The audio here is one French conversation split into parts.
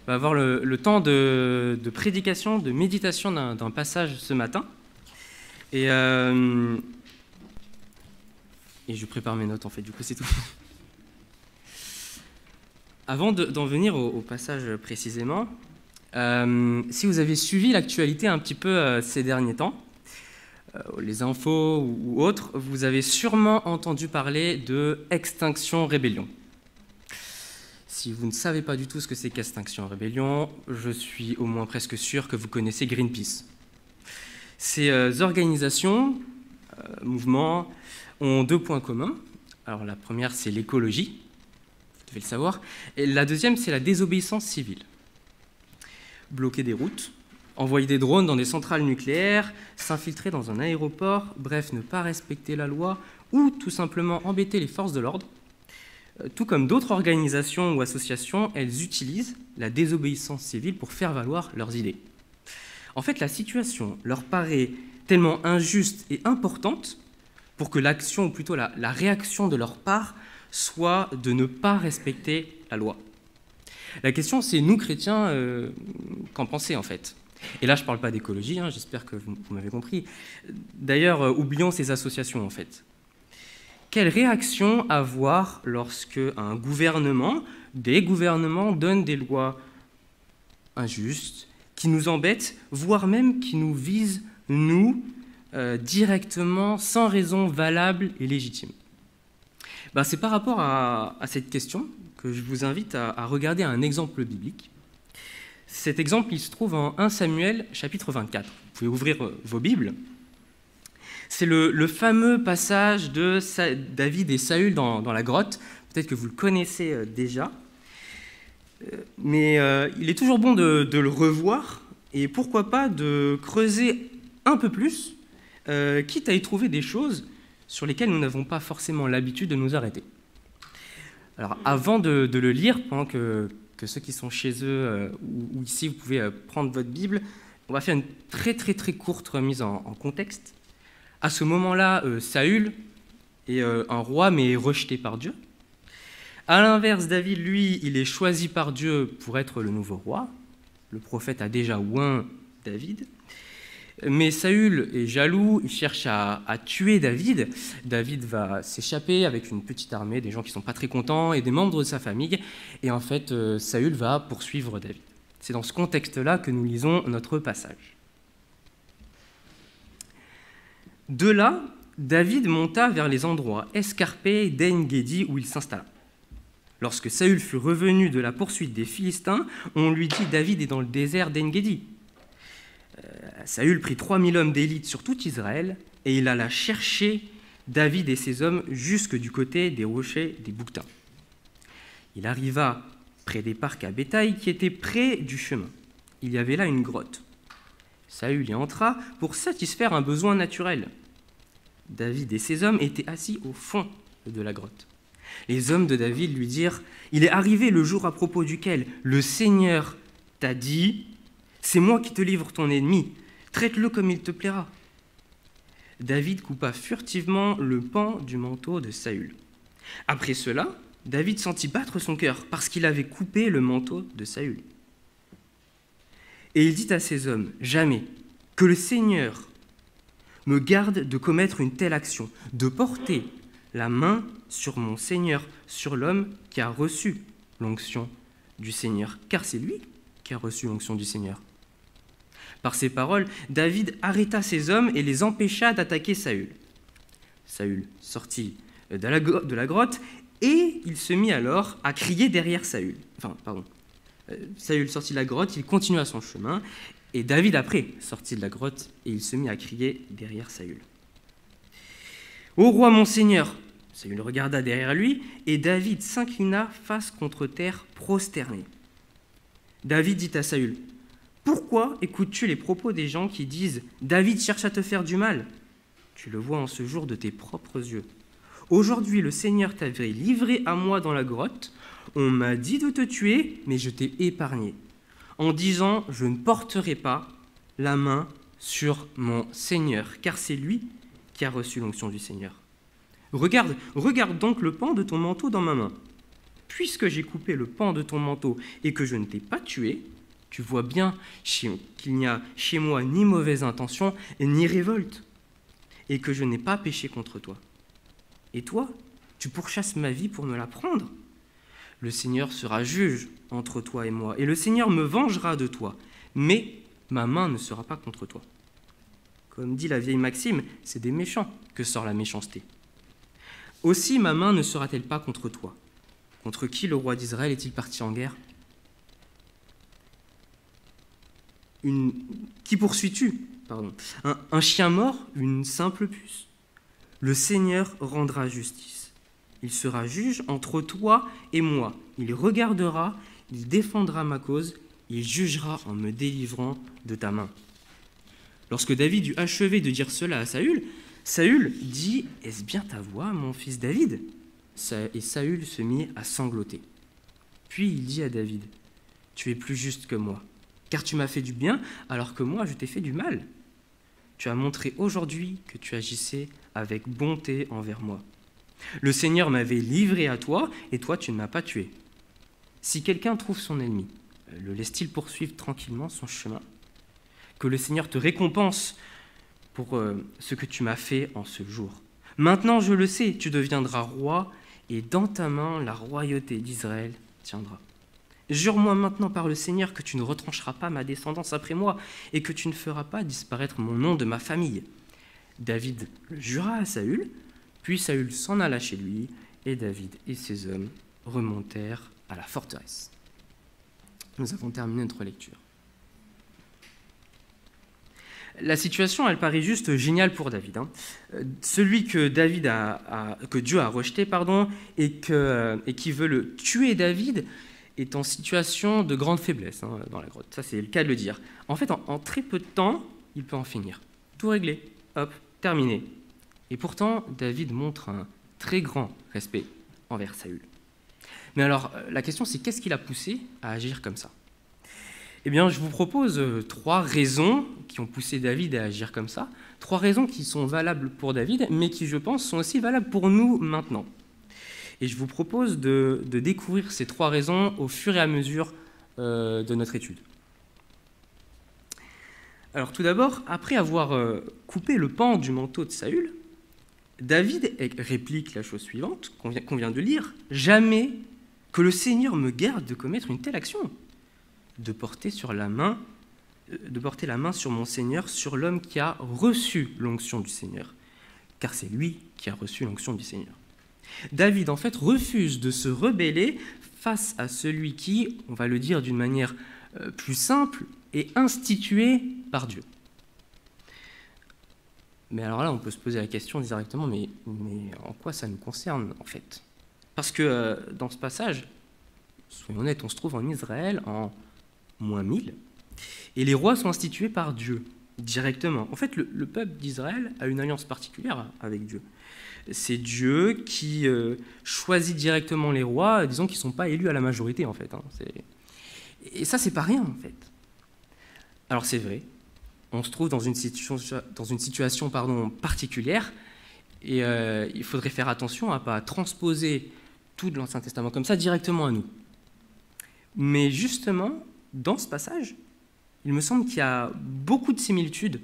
On va avoir le temps de prédication, de méditation d'un passage ce matin. Et je prépare mes notes, en fait, du coup, c'est tout. Avant d'en venir au passage précisément, si vous avez suivi l'actualité un petit peu ces derniers temps, les infos ou autres, vous avez sûrement entendu parler de Extinction Rebellion. Si vous ne savez pas du tout ce que c'est qu'Extinction Rebellion, je suis au moins presque sûr que vous connaissez Greenpeace. Ces organisations, mouvements, ont deux points communs. Alors la première, c'est l'écologie, vous devez le savoir, et la deuxième, c'est la désobéissance civile. Bloquer des routes, envoyer des drones dans des centrales nucléaires, s'infiltrer dans un aéroport, bref, ne pas respecter la loi, ou tout simplement embêter les forces de l'ordre. Tout comme d'autres organisations ou associations, elles utilisent la désobéissance civile pour faire valoir leurs idées. En fait, la situation leur paraît tellement injuste et importante pour que l'action, ou plutôt la réaction de leur part, soit de ne pas respecter la loi. La question, c'est nous, chrétiens, qu'en penser en fait ? Et là, je ne parle pas d'écologie, j'espère que vous m'avez compris. D'ailleurs, oublions ces associations en fait. Quelle réaction avoir lorsque un gouvernement, des gouvernements donnent des lois injustes, qui nous embêtent, voire même qui nous visent, nous, directement, sans raison valable et légitime? C'est par rapport à cette question que je vous invite à regarder un exemple biblique. Cet exemple, il se trouve en 1 Samuel, chapitre 24. Vous pouvez ouvrir vos Bibles. C'est le fameux passage de David et Saül dans la grotte. Peut-être que vous le connaissez déjà. Mais il est toujours bon de le revoir et pourquoi pas de creuser un peu plus, quitte à y trouver des choses sur lesquelles nous n'avons pas forcément l'habitude de nous arrêter. Alors avant de le lire, pendant que ceux qui sont chez eux ou ici, vous pouvez prendre votre Bible, on va faire une très très très courte remise en contexte. À ce moment-là, Saül est un roi, mais rejeté par Dieu. À l'inverse, David, lui, il est choisi par Dieu pour être le nouveau roi. Le prophète a déjà oint David. Mais Saül est jaloux, il cherche à tuer David. David va s'échapper avec une petite armée, des gens qui ne sont pas très contents, et des membres de sa famille. Et en fait, Saül va poursuivre David. C'est dans ce contexte-là que nous lisons notre passage. De là, David monta vers les endroits escarpés d'En-Gedi où il s'installa. Lorsque Saül fut revenu de la poursuite des Philistins, on lui dit « David est dans le désert d'En-Gedi ». Saül prit 3000 hommes d'élite sur tout Israël et il alla chercher David et ses hommes jusque du côté des rochers des Bouquetins. Il arriva près des parcs à bétail qui étaient près du chemin. Il y avait là une grotte. Saül y entra pour satisfaire un besoin naturel. David et ses hommes étaient assis au fond de la grotte. Les hommes de David lui dirent « Il est arrivé le jour à propos duquel le Seigneur t'a dit « C'est moi qui te livre ton ennemi, traite-le comme il te plaira. » David coupa furtivement le pan du manteau de Saül. Après cela, David sentit battre son cœur parce qu'il avait coupé le manteau de Saül. Et il dit à ses hommes « Jamais que le Seigneur me garde de commettre une telle action, de porter la main sur mon Seigneur, sur l'homme qui a reçu l'onction du Seigneur, car c'est lui qui a reçu l'onction du Seigneur. » Par ces paroles, David arrêta ses hommes et les empêcha d'attaquer Saül. Saül sortit de la grotte et il se mit alors à crier derrière Saül. Saül sortit de la grotte, il continua son chemin, et David après sortit de la grotte et il se mit à crier derrière Saül. « Ô roi mon Seigneur !» Saül regarda derrière lui et David s'inclina face contre terre prosterné. David dit à Saül « Pourquoi écoutes-tu les propos des gens qui disent « David cherche à te faire du mal ?» Tu le vois en ce jour de tes propres yeux. Aujourd'hui, le Seigneur t'avait livré à moi dans la grotte. On m'a dit de te tuer, mais je t'ai épargné. En disant, je ne porterai pas la main sur mon Seigneur, car c'est lui qui a reçu l'onction du Seigneur. Regarde donc le pan de ton manteau dans ma main. puisque j'ai coupé le pan de ton manteau et que je ne t'ai pas tué, tu vois bien qu'il n'y a chez moi ni mauvaise intention et ni révolte, et que je n'ai pas péché contre toi. Et toi, tu pourchasses ma vie pour me la prendre. Le Seigneur sera juge entre toi et moi, et le Seigneur me vengera de toi, mais ma main ne sera pas contre toi. Comme dit la vieille maxime, c'est des méchants que sort la méchanceté. Aussi ma main ne sera-t-elle pas contre toi? Contre qui le roi d'Israël est-il parti en guerre? Qui poursuis-tu? Un chien mort, une simple puce. Le Seigneur rendra justice. Il sera juge entre toi et moi. Il regardera, il défendra ma cause, il jugera en me délivrant de ta main. Lorsque David eut achevé de dire cela à Saül, Saül dit « Est-ce bien ta voix, mon fils David ?» Et Saül se mit à sangloter. Puis il dit à David « Tu es plus juste que moi, car tu m'as fait du bien alors que moi je t'ai fait du mal. Tu as montré aujourd'hui que tu agissais avec bonté envers moi. Le Seigneur m'avait livré à toi et toi tu ne m'as pas tué. Si quelqu'un trouve son ennemi, le laisse-t-il poursuivre tranquillement son chemin? Que le Seigneur te récompense pour ce que tu m'as fait en ce jour. Maintenant je le sais, tu deviendras roi et dans ta main la royauté d'Israël tiendra. Jure-moi maintenant par le Seigneur que tu ne retrancheras pas ma descendance après moi et que tu ne feras pas disparaître mon nom de ma famille. » David le jura à Saül, puis Saül s'en alla chez lui et David et ses hommes remontèrent à la forteresse. Nous avons terminé notre lecture. La situation, elle paraît juste géniale pour David. Celui que Dieu a rejeté, et qui veut le tuer, David, est en situation de grande faiblesse dans la grotte. Ça, c'est le cas de le dire. En fait, en très peu de temps, il peut en finir. Tout réglé. Hop, terminé. Et pourtant, David montre un très grand respect envers Saül. Mais alors, la question, c'est qu'est-ce qui l'a poussé à agir comme ça? Eh bien, je vous propose 3 raisons qui ont poussé David à agir comme ça. 3 raisons qui sont valables pour David, mais qui, je pense, sont aussi valables pour nous maintenant. Et je vous propose de découvrir ces 3 raisons au fur et à mesure de notre étude. Alors, tout d'abord, après avoir coupé le pan du manteau de Saül, David réplique la chose suivante, qu'on vient de lire. « Jamais que le Seigneur me garde de commettre une telle action !» de porter la main sur mon Seigneur, sur l'homme qui a reçu l'onction du Seigneur, car c'est lui qui a reçu l'onction du Seigneur. David, en fait, refuse de se rebeller face à celui qui, on va le dire d'une manière plus simple, est institué par Dieu. Mais alors là, on peut se poser la question directement, mais en quoi ça nous concerne, en fait? Parce que dans ce passage, soyons honnêtes, on se trouve en Israël en moins 1000, et les rois sont institués par Dieu, directement. En fait, le peuple d'Israël a une alliance particulière avec Dieu. C'est Dieu qui choisit directement les rois, disons qu'ils ne sont pas élus à la majorité, en fait. Et ça, c'est pas rien, en fait. Alors, c'est vrai, on se trouve dans une situation particulière, et il faudrait faire attention à ne pas transposer tout de l'Ancien Testament comme ça directement à nous. Mais justement, dans ce passage, il me semble qu'il y a beaucoup de similitudes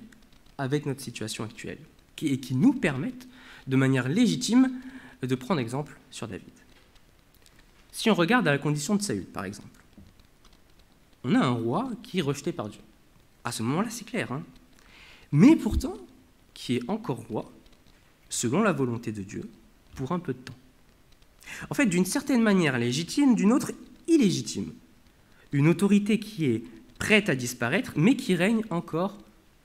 avec notre situation actuelle et qui nous permettent, de manière légitime, de prendre exemple sur David. Si on regarde à la condition de Saül, par exemple, on a un roi qui est rejeté par Dieu. À ce moment-là, c'est clair, mais pourtant, qui est encore roi, selon la volonté de Dieu, pour un peu de temps. En fait, d'une certaine manière légitime, d'une autre illégitime. Une autorité qui est prête à disparaître, mais qui règne encore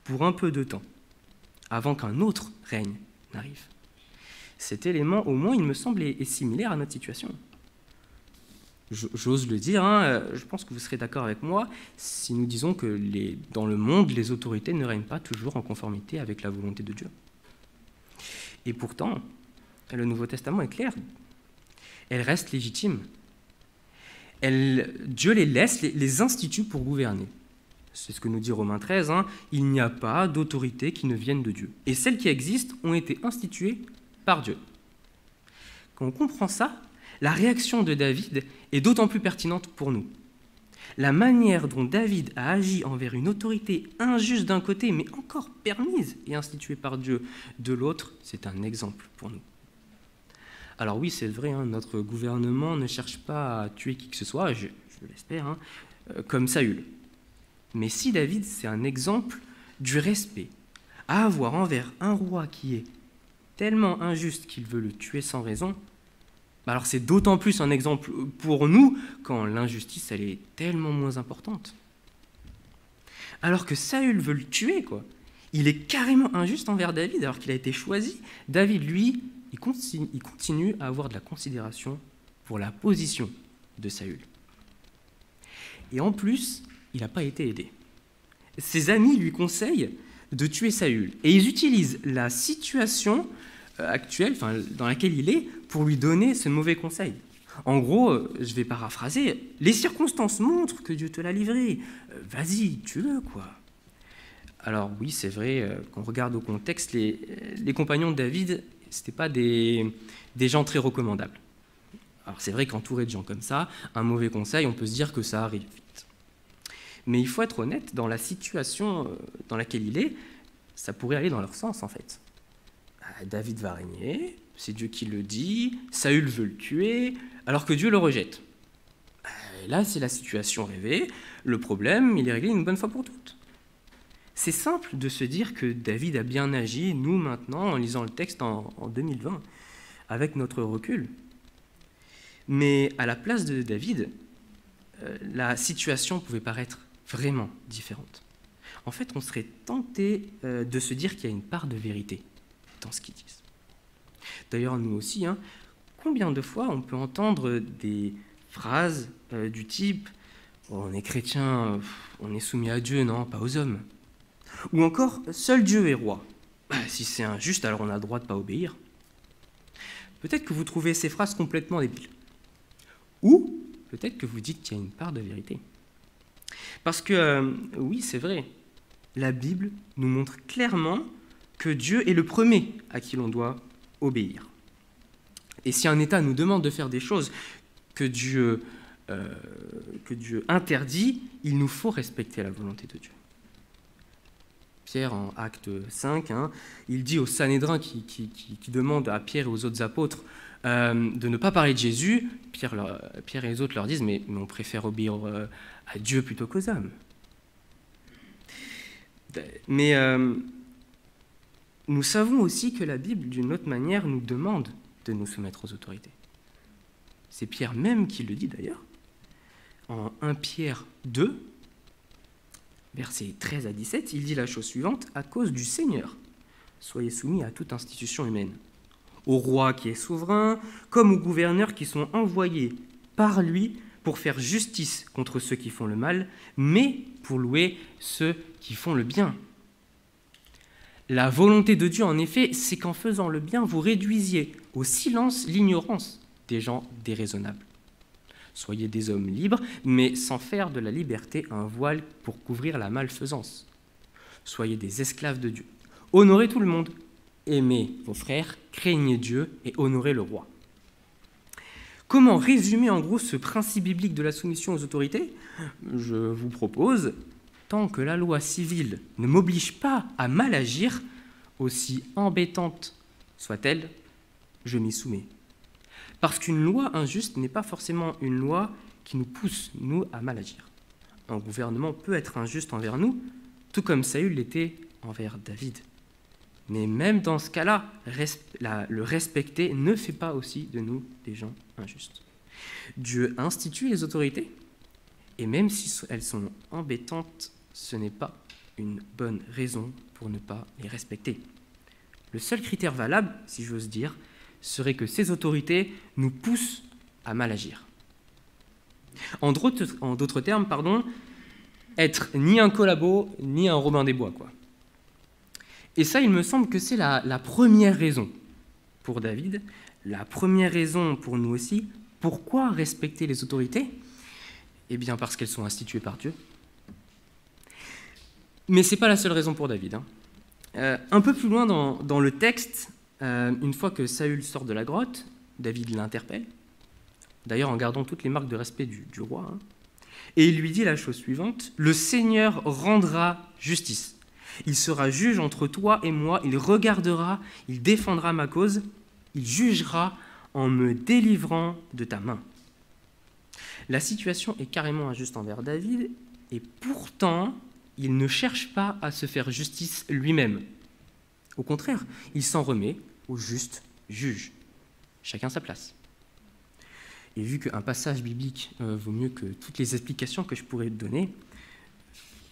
pour un peu de temps, avant qu'un autre règne n'arrive. Cet élément, au moins, il me semble, est similaire à notre situation. J'ose le dire, je pense que vous serez d'accord avec moi si nous disons que dans le monde, les autorités ne règnent pas toujours en conformité avec la volonté de Dieu. Et pourtant, le Nouveau Testament est clair, elles restent légitimes. Dieu les laisse, les institue pour gouverner. C'est ce que nous dit Romains 13, il n'y a pas d'autorité qui ne vienne de Dieu. Et celles qui existent ont été instituées par Dieu. Quand on comprend ça, La réaction de David est d'autant plus pertinente pour nous. La manière dont David a agi envers une autorité injuste d'un côté, mais encore permise et instituée par Dieu de l'autre, c'est un exemple pour nous. Alors oui, c'est vrai, notre gouvernement ne cherche pas à tuer qui que ce soit, je l'espère, comme Saül. Mais si David, c'est un exemple du respect à avoir envers un roi qui est tellement injuste qu'il veut le tuer sans raison, alors c'est d'autant plus un exemple pour nous quand l'injustice, elle est tellement moins importante. Alors que Saül veut le tuer, quoi. Il est carrément injuste envers David alors qu'il a été choisi. David, lui, il continue à avoir de la considération pour la position de Saül. Et en plus, il n'a pas été aidé. Ses amis lui conseillent de tuer Saül. Et ils utilisent la situation actuelle, dans laquelle il est, pour lui donner ce mauvais conseil. En gros, je vais paraphraser, les circonstances montrent que Dieu te l'a livré. Vas-y, tue-le, quoi. Alors oui, c'est vrai, quand on regarde au contexte, les compagnons de David, ce n'étaient pas des gens très recommandables. Alors c'est vrai qu'entouré de gens comme ça, un mauvais conseil, on peut se dire que ça arrive vite. Mais il faut être honnête, dans la situation dans laquelle il est, ça pourrait aller dans leur sens, en fait. David va régner, c'est Dieu qui le dit, Saül veut le tuer, alors que Dieu le rejette. Et là, c'est la situation rêvée, le problème, il est réglé une bonne fois pour toutes. C'est simple de se dire que David a bien agi, nous maintenant, en lisant le texte en 2020, avec notre recul. Mais à la place de David, la situation pouvait paraître vraiment différente. En fait, on serait tenté de se dire qu'il y a une part de vérité dans ce qu'ils disent. D'ailleurs, nous aussi, combien de fois on peut entendre des phrases du type « on est chrétien, on est soumis à Dieu, non, pas aux hommes ». Ou encore « seul Dieu est roi ». Si c'est injuste, alors on a le droit de ne pas obéir. Peut-être que vous trouvez ces phrases complètement débiles. Ou peut-être que vous dites qu'il y a une part de vérité. Parce que, oui, c'est vrai, la Bible nous montre clairement que Dieu est le premier à qui l'on doit obéir. Et si un État nous demande de faire des choses que Dieu interdit, il nous faut respecter la volonté de Dieu. Pierre, en Acte 5, il dit au Sanhédrin qui demande à Pierre et aux autres apôtres de ne pas parler de Jésus. Pierre et les autres leur disent « mais on préfère obéir à Dieu plutôt qu'aux hommes ». Mais nous savons aussi que la Bible, d'une autre manière, nous demande de nous soumettre aux autorités. C'est Pierre même qui le dit d'ailleurs. En 1 Pierre 2, versets 13 à 17, il dit la chose suivante « À cause du Seigneur, soyez soumis à toute institution humaine, au roi qui est souverain, comme aux gouverneurs qui sont envoyés par lui pour faire justice contre ceux qui font le mal, mais pour louer ceux qui font le bien. La volonté de Dieu, en effet, c'est qu'en faisant le bien, vous réduisiez au silence l'ignorance des gens déraisonnables. Soyez des hommes libres, mais sans faire de la liberté un voile pour couvrir la malfaisance. Soyez des esclaves de Dieu. Honorez tout le monde. Aimez vos frères, craignez Dieu et honorez le roi. » Comment résumer en gros ce principe biblique de la soumission aux autorités ? Je vous propose, tant que la loi civile ne m'oblige pas à mal agir, aussi embêtante soit-elle, je m'y soumets. Parce qu'une loi injuste n'est pas forcément une loi qui nous pousse, nous, à mal agir. Un gouvernement peut être injuste envers nous, tout comme Saül l'était envers David. Mais même dans ce cas-là, le respecter ne fait pas aussi de nous des gens injustes. Dieu institue les autorités, et même si elles sont embêtantes, ce n'est pas une bonne raison pour ne pas les respecter. Le seul critère valable, si j'ose dire, serait que ces autorités nous poussent à mal agir. En d'autres termes, être ni un collabo, ni un Robin des Bois, quoi. Et ça, il me semble que c'est la première raison pour David, la première raison pour nous aussi. Pourquoi respecter les autorités ? Eh bien, parce qu'elles sont instituées par Dieu. Mais ce n'est pas la seule raison pour David. Un peu plus loin dans le texte, une fois que Saül sort de la grotte, David l'interpelle. d'ailleurs en gardant toutes les marques de respect du roi, hein. Et il lui dit la chose suivante: « Le Seigneur rendra justice. Il sera juge entre toi et moi, il regardera, il défendra ma cause, il jugera en me délivrant de ta main. » La situation est carrément injuste envers David, et pourtant, il ne cherche pas à se faire justice lui-même. Au contraire, il s'en remet au juste juge. Chacun sa place. Et vu qu'un passage biblique vaut mieux que toutes les explications que je pourrais te donner,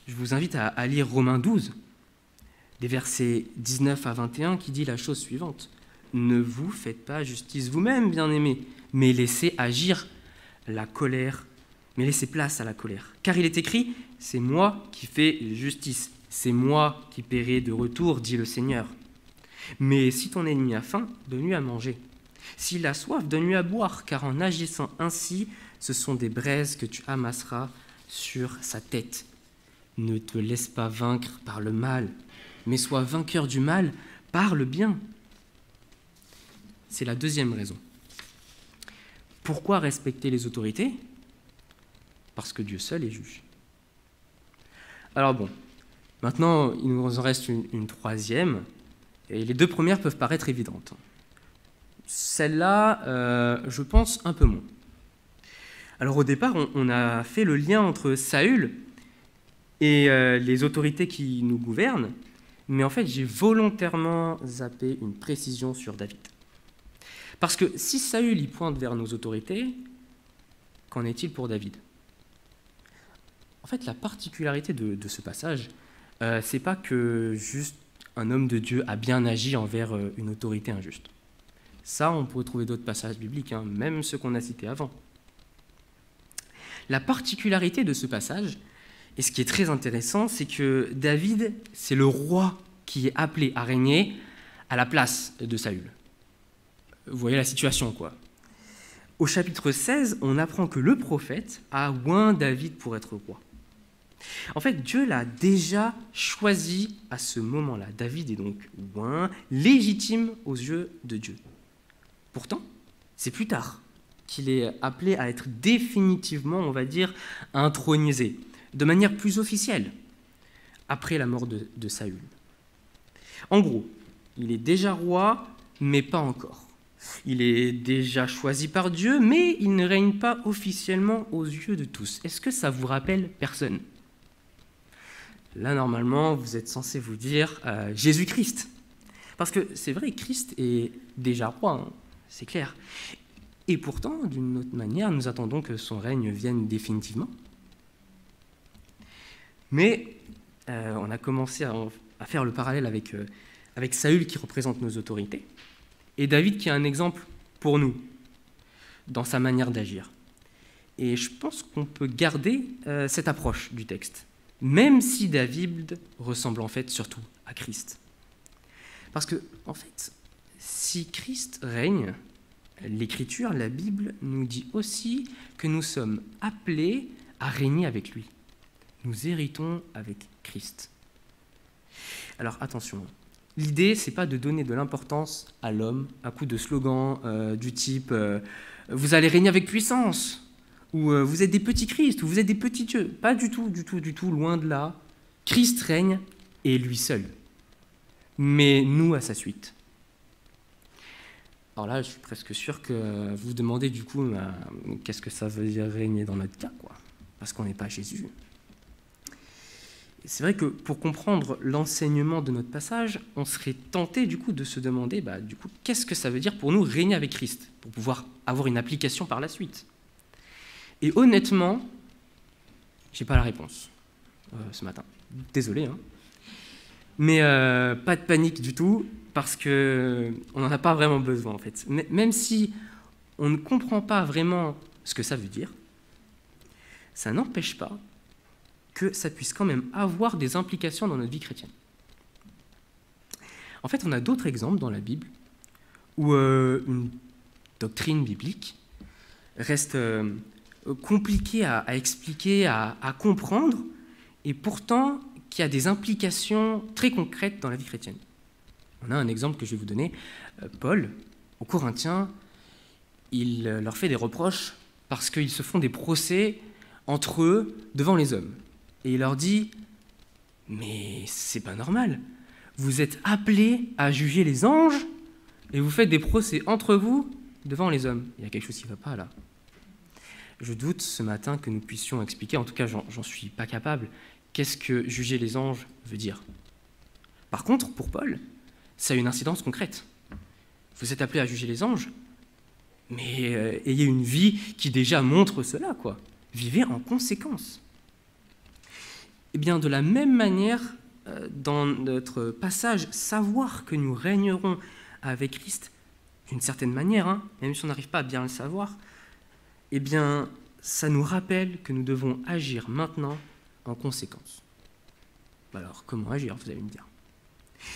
je vous invite à lire Romains 12, des versets 19 à 21, qui dit la chose suivante: « Ne vous faites pas justice vous-même, bien-aimés, mais laissez agir la colère, mais laissez place à la colère. Car il est écrit: « C'est moi qui fais justice, c'est moi qui paierai de retour, dit le Seigneur. Mais si ton ennemi a faim, donne-lui à manger. S'il a soif, donne-lui à boire, car en agissant ainsi, ce sont des braises que tu amasseras sur sa tête. Ne te laisse pas vaincre par le mal, mais sois vainqueur du mal par le bien. » C'est la deuxième raison. Pourquoi respecter les autorités? Parce que Dieu seul est juge. Alors bon, maintenant, il nous en reste une troisième, et les deux premières peuvent paraître évidentes. Celle-là, je pense un peu moins. Alors au départ, on a fait le lien entre Saül et les autorités qui nous gouvernent, mais en fait, j'ai volontairement zappé une précision sur David. Parce que si Saül y pointe vers nos autorités, qu'en est-il pour David? En fait, la particularité de ce passage, c'est pas que juste un homme de Dieu a bien agi envers une autorité injuste. Ça, on pourrait trouver d'autres passages bibliques, hein, même ceux qu'on a cités avant. La particularité de ce passage, et ce qui est très intéressant, c'est que David, c'est le roi qui est appelé à régner à la place de Saül. Vous voyez la situation, quoi. Au chapitre 16, on apprend que le prophète a oint David pour être roi. En fait, Dieu l'a déjà choisi à ce moment-là. David est donc oint, légitime aux yeux de Dieu. Pourtant, c'est plus tard qu'il est appelé à être définitivement, on va dire, intronisé, de manière plus officielle, après la mort de Saül. En gros, il est déjà roi, mais pas encore. Il est déjà choisi par Dieu, mais il ne règne pas officiellement aux yeux de tous. Est-ce que ça vous rappelle personne? Là, normalement, vous êtes censé vous dire Jésus-Christ. Parce que c'est vrai, Christ est déjà roi, hein, c'est clair. Et pourtant, d'une autre manière, nous attendons que son règne vienne définitivement. Mais on a commencé à faire le parallèle avec Saül qui représente nos autorités, et David qui est un exemple pour nous dans sa manière d'agir. Et je pense qu'on peut garder cette approche du texte, même si David ressemble en fait surtout à Christ. Parce que, en fait, si Christ règne, l'Écriture, la Bible, nous dit aussi que nous sommes appelés à régner avec lui. Nous héritons avec Christ. Alors attention, l'idée, c'est pas de donner de l'importance à l'homme à coup de slogans du type vous allez régner avec puissance, ou vous êtes des petits Christ, ou vous êtes des petits dieux. Pas du tout, loin de là. Christ règne et lui seul. Mais nous à sa suite. Alors là, je suis presque sûr que vous vous demandez du coup, qu'est-ce que ça veut dire régner dans notre cas, quoi? Parce qu'on n'est pas Jésus. C'est vrai que pour comprendre l'enseignement de notre passage, on serait tenté du coup de se demander, qu'est-ce que ça veut dire pour nous régner avec Christ, pour pouvoir avoir une application par la suite. Et honnêtement, j'ai pas la réponse ce matin. Désolé, hein. Mais pas de panique du tout, parce qu'on n'en a pas vraiment besoin en fait. Même si on ne comprend pas vraiment ce que ça veut dire, ça n'empêche pas que ça puisse quand même avoir des implications dans notre vie chrétienne. En fait, on a d'autres exemples dans la Bible où une doctrine biblique reste compliquée à expliquer, à comprendre, et pourtant qui a des implications très concrètes dans la vie chrétienne. On a un exemple que je vais vous donner. Paul, aux Corinthiens, il leur fait des reproches parce qu'ils se font des procès entre eux devant les hommes. Et il leur dit « Mais c'est pas normal, vous êtes appelés à juger les anges et vous faites des procès entre vous devant les hommes. Il y a quelque chose qui ne va pas là. » Je doute ce matin que nous puissions expliquer, en tout cas j'en suis pas capable, qu'est-ce que juger les anges veut dire. Par contre, pour Paul, ça a une incidence concrète. Vous êtes appelés à juger les anges, mais ayez une vie qui déjà montre cela, quoi. Vivez en conséquence. Eh bien, de la même manière, dans notre passage, savoir que nous régnerons avec Christ, d'une certaine manière, hein, même si on n'arrive pas à bien le savoir, eh bien, ça nous rappelle que nous devons agir maintenant en conséquence. Alors, comment agir, vous allez me dire?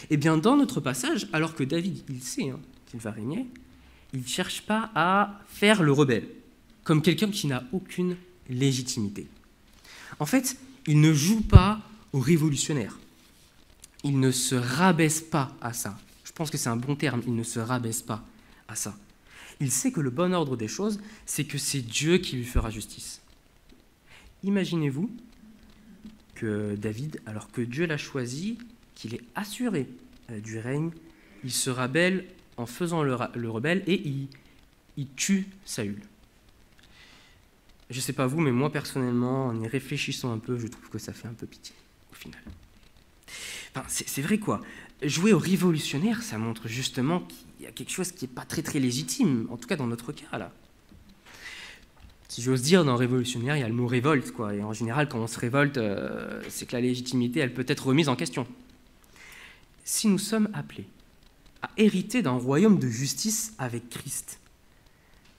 Eh bien, dans notre passage, alors que David, il sait qu'il va régner, il ne cherche pas à faire le rebelle, comme quelqu'un qui n'a aucune légitimité. En fait, il ne joue pas au révolutionnaire. Il ne se rabaisse pas à ça. Je pense que c'est un bon terme, il ne se rabaisse pas à ça. Il sait que le bon ordre des choses, c'est que c'est Dieu qui lui fera justice. Imaginez-vous que David, alors que Dieu l'a choisi, qu'il est assuré du règne, il se rebelle en faisant le rebelle et il tue Saül. Je ne sais pas vous, mais moi personnellement, en y réfléchissant un peu, je trouve que ça fait un peu pitié, au final. Enfin, c'est vrai quoi. Jouer au révolutionnaire, ça montre justement qu'il y a quelque chose qui n'est pas très très légitime, en tout cas dans notre cas là. Si j'ose dire, dans révolutionnaire, il y a le mot révolte, quoi. Et en général, quand on se révolte, c'est que la légitimité, elle peut être remise en question. Si nous sommes appelés à hériter d'un royaume de justice avec Christ,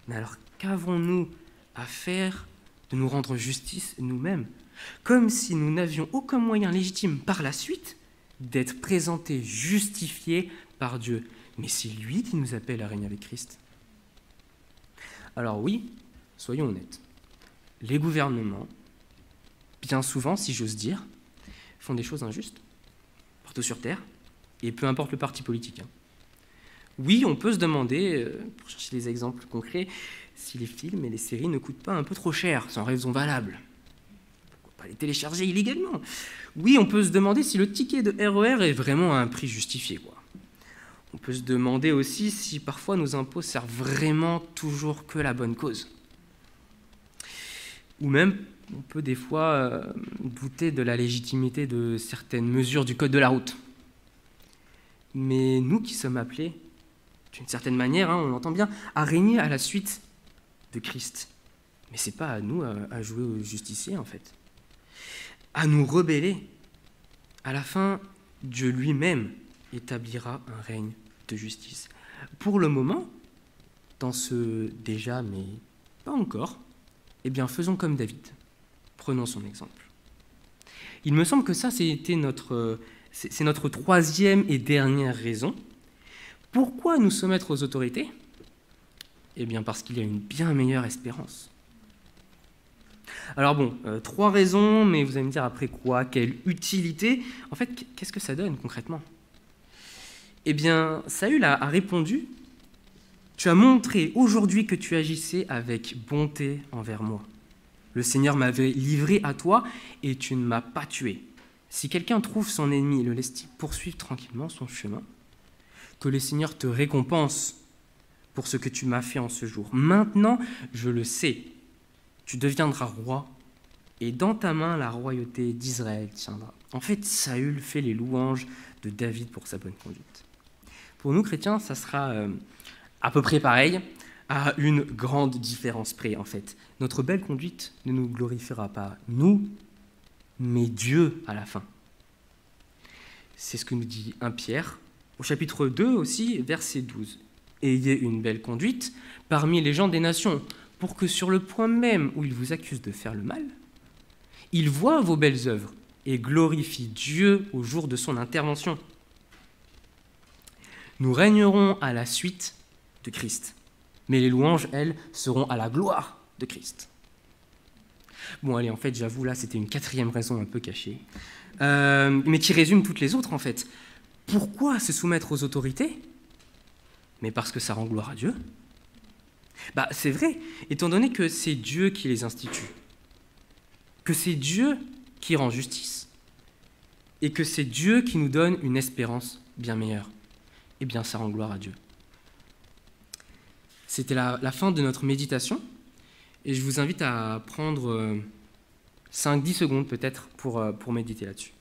mais alors qu'avons-nous à faire de nous rendre justice nous-mêmes, comme si nous n'avions aucun moyen légitime par la suite d'être présentés, justifiés par Dieu. Mais c'est lui qui nous appelle à régner avec Christ. Alors oui, soyons honnêtes, les gouvernements, bien souvent, si j'ose dire, font des choses injustes, partout sur Terre, et peu importe le parti politique. Oui, on peut se demander, pour chercher des exemples concrets, si les films et les séries ne coûtent pas un peu trop cher, sans raison valable. Pourquoi pas les télécharger illégalement? Oui, on peut se demander si le ticket de RER est vraiment à un prix justifié, quoi. On peut se demander aussi si parfois nos impôts servent vraiment toujours que la bonne cause. Ou même, on peut des fois douter de la légitimité de certaines mesures du code de la route. Mais nous qui sommes appelés, d'une certaine manière, on l'entend bien, à régner à la suite de Christ. Mais ce n'est pas à nous à jouer aux justiciers, en fait. À nous rebeller. À la fin, Dieu lui-même établira un règne de justice. Pour le moment, dans ce déjà, mais pas encore, eh bien, faisons comme David. Prenons son exemple. Il me semble que ça, c'est notre troisième et dernière raison. Pourquoi nous soumettre aux autorités? Eh bien, parce qu'il y a une bien meilleure espérance. Alors bon, 3 raisons, mais vous allez me dire après quoi? Quelle utilité? En fait, qu'est-ce que ça donne concrètement? Eh bien, Saül a répondu: « Tu as montré aujourd'hui que tu agissais avec bonté envers moi. Le Seigneur m'avait livré à toi et tu ne m'as pas tué. Si quelqu'un trouve son ennemi et le laisse poursuivre tranquillement son chemin, que le Seigneur te récompense pour ce que tu m'as fait en ce jour. Maintenant, je le sais, tu deviendras roi, et dans ta main, la royauté d'Israël tiendra. » En fait, Saül fait les louanges de David pour sa bonne conduite. Pour nous, chrétiens, ça sera à peu près pareil, à une grande différence près, en fait. Notre belle conduite ne nous glorifiera pas, nous, mais Dieu à la fin. C'est ce que nous dit 1 Pierre, au chapitre 2 aussi, verset 12. « Ayez une belle conduite parmi les gens des nations, pour que sur le point même où ils vous accusent de faire le mal, ils voient vos belles œuvres et glorifient Dieu au jour de son intervention. Nous régnerons à la suite de Christ, mais les louanges, elles, seront à la gloire de Christ. » Bon, allez, en fait, j'avoue, là, c'était une 4e raison un peu cachée, mais qui résume toutes les autres, en fait. Pourquoi se soumettre aux autorités? Mais parce que ça rend gloire à Dieu. C'est vrai, étant donné que c'est Dieu qui les institue, que c'est Dieu qui rend justice, et que c'est Dieu qui nous donne une espérance bien meilleure. Eh bien, ça rend gloire à Dieu. C'était la fin de notre méditation, et je vous invite à prendre 5-10 secondes peut-être pour méditer là-dessus.